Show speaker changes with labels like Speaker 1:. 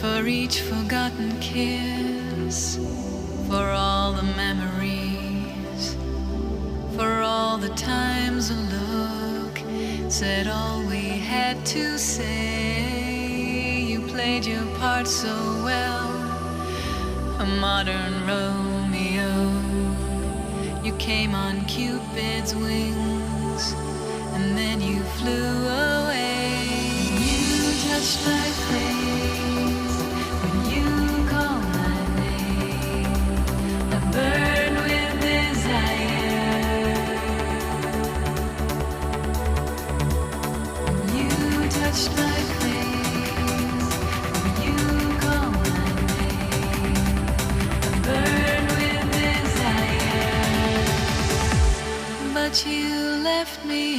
Speaker 1: for each forgotten kiss, for all the memories, for all the times a look said all we had to say. You played your part so well, a modern Romeo. You came on Cupid's wings, and then you flew away. You touched my face when you called my name. I burned with desire. You touched my face when you called my name. I burned with desire. But you left me